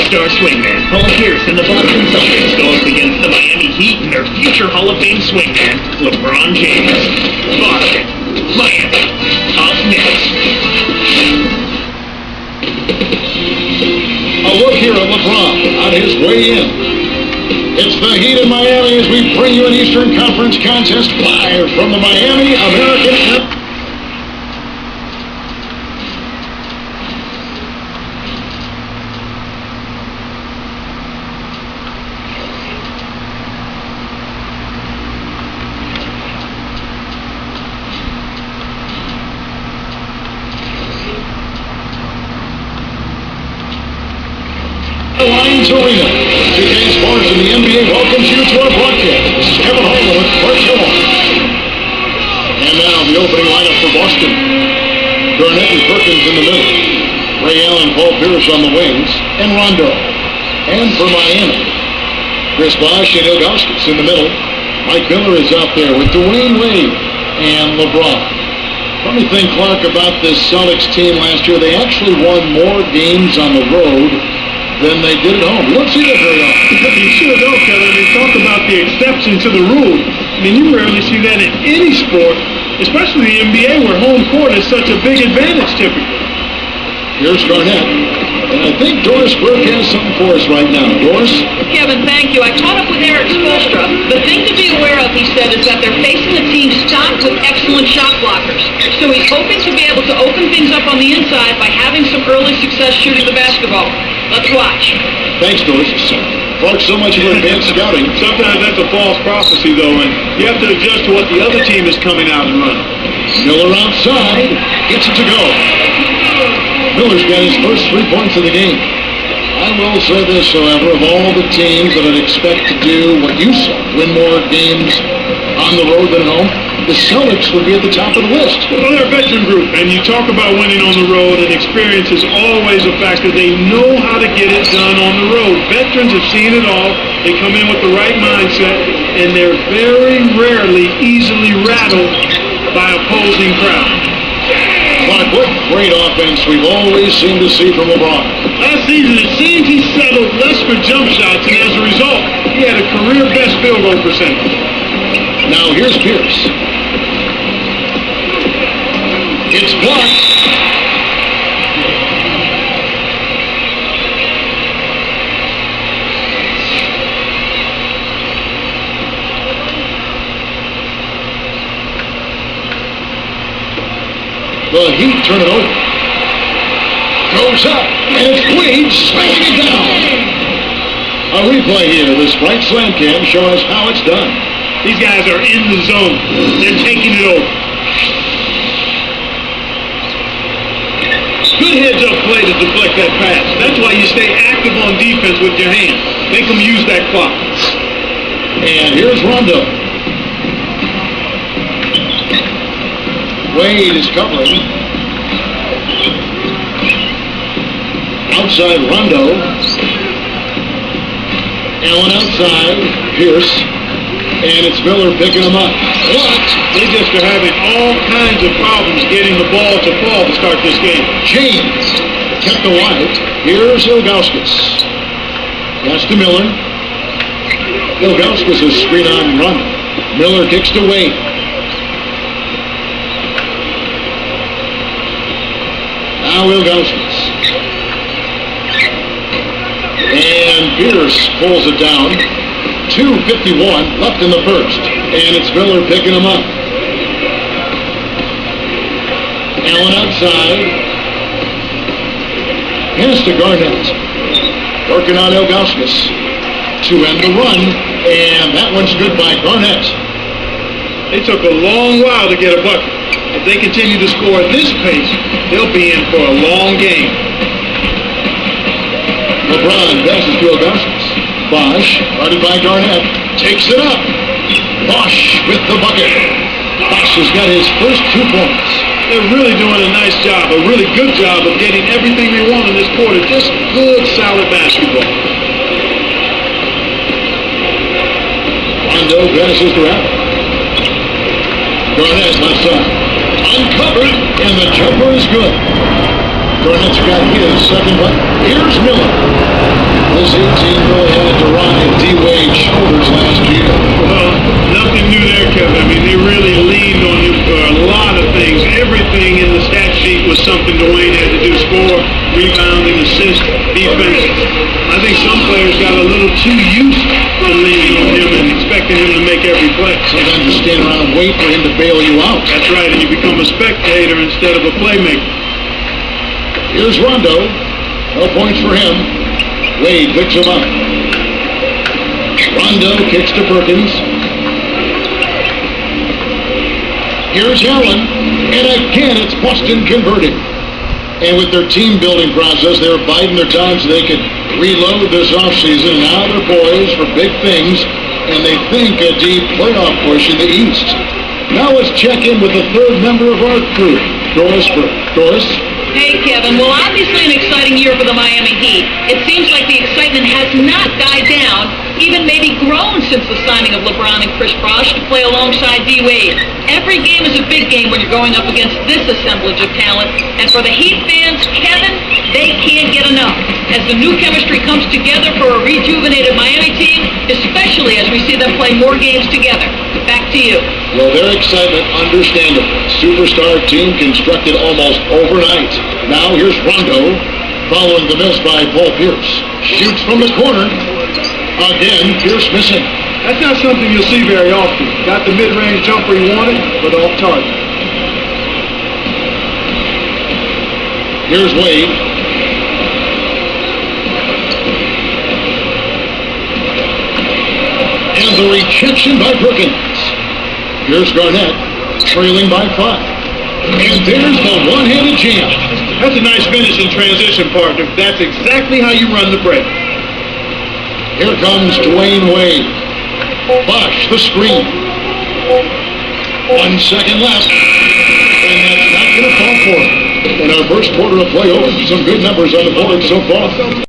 All-Star swingman Paul Pierce and the Boston Celtics go up against the Miami Heat and their future Hall of Fame swingman, LeBron James. Boston, Miami, up next. A look here at LeBron on his way in. It's the Heat in Miami as we bring you an Eastern Conference contest live from the Miami American Airport. Arena. Today's Sports in the NBA welcomes you to our broadcast. This is Kevin Harlan with Clark Hill. And now the opening lineup for Boston. Garnett and Perkins in the middle. Ray Allen, Paul Pierce on the wings. And Rondo. And for Miami, Chris Bosh and Ilgauskas in the middle. Mike Miller is out there with Dwayne Wade and LeBron. Let me think, Clark, about this Celtics team last year. They actually won more games on the road than they did at home. You don't see that very often. You sure don't, Kevin. They talk about the exception to the rule. I mean, you rarely see that in any sport, especially the NBA, where home court is such a big advantage typically. Here's Garnett. And I think Doris Burke has something for us right now. Doris? Kevin, thank you. I caught up with Eric Spoelstra. The thing to be aware of, he said, is that they're facing a team stocked with excellent shot blockers. So he's hoping to be able to open things up on the inside by having some early success shooting the basketball. Let's watch. Thanks, Doris. Clark, so much for advanced scouting. Sometimes that's a false prophecy, though, and you have to adjust to what the other team is coming out and running. Miller outside. Gets it to go. Miller's got his first 3 points of the game. I will say this, however, of all the teams that I'd expect to do what you saw, win more games on the road than at home, the Celtics would be at the top of the list. Well, they're a veteran group, and you talk about winning on the road, and experience is always a factor. They know how to get it done on the road. Veterans have seen it all. They come in with the right mindset, and they're very rarely easily rattled by opposing crowds. Clark, what great offense we've always seemed to see from LeBron. Last season, it seemed he settled less for jump shots, and as a result, he had a career-best field goal percentage. Now here's Pierce. It's blocked. The Heat turn it over. Goes up, and it's Queens smashing it down. A replay here. The Sprite Slam Cam show us how it's done. These guys are in the zone. They're taking it over. Good heads-up play to deflect that pass. That's why you stay active on defense with your hands. Make them use that clock. And here's Rondo. Wade is covering. Outside Rondo. Allen outside. Pierce. And it's Miller picking him up. What? They just are having all kinds of problems getting the ball to fall to start this game. James kept the wide. Here's Ilgauskas. Pass to Miller. Ilgauskas is screen on run. Miller kicks to Wade. Now Ilgauskas. And Pierce pulls it down. 2:51 left in the first. And it's Miller picking him up. Allen outside. Pass to Garnett. Working on Ilgauskas to end the run. And that one's good by Garnett. They took a long while to get a bucket. If they continue to score at this pace, they'll be in for a long game. LeBron passes to Ilgauskas. Bosh, guarded by Garnett, takes it up. Bosh with the bucket. Bosh has got his first 2 points. They're really doing a nice job, a really good job of getting everything they want in this quarter. Just good, solid basketball. Rondo passes to Allen. Garnett left side. Uncovered, and the jumper is good. Garnett's got his second, but here's Miller. This 18 really had to ride D-Wade's shoulders last year. Well, nothing new there, Kevin. I mean, they really leaned on him for a lot of things. Everything in the stat sheet was something Dwayne had to do: score, rebounding, assist, defense. I think some players got a little too used to leaning on him and expecting him to make every play. Sometimes you stand around and wait for him to bail you out. That's right, and you become a spectator instead of a playmaker. Here's Rondo. No points for him. Wade picks him up. Rondo kicks to Perkins. Here's Allen. And again, it's Boston converting. And with their team-building process, they were biding their time so they could reload this offseason. Now they're poised for big things, and they think a deep playoff push in the East. Now let's check in with the third member of our crew, Doris Burke. Doris? Hey, Kevin. Well, obviously an exciting year for the Miami Heat. It seems like the excitement has not died down, even maybe grown since the signing of LeBron and Chris Bosh to play alongside D-Wade. Every game is a big game when you're going up against this assemblage of talent. And for the Heat fans, Kevin, they can't get enough. As the new chemistry comes together for a rejuvenated Miami team, especially as we see them play more games together. Back to you. Well, their excitement, understandable. Superstar team constructed almost overnight. Now here's Rondo, following the miss by Paul Pierce. Shoots from the corner. Again, Pierce missing. That's not something you'll see very often. Got the mid-range jumper he wanted, but off target. Here's Wade. And the rejection by Perkins. Here's Garnett, trailing by 5. And there's the one-handed jam. That's a nice finish in transition, partner. That's exactly how you run the break. Here comes Dwayne Wade. Bosh, the screen. 1 second left. And that's not going to fall for him. In our first quarter of play over, some good numbers on the board so far.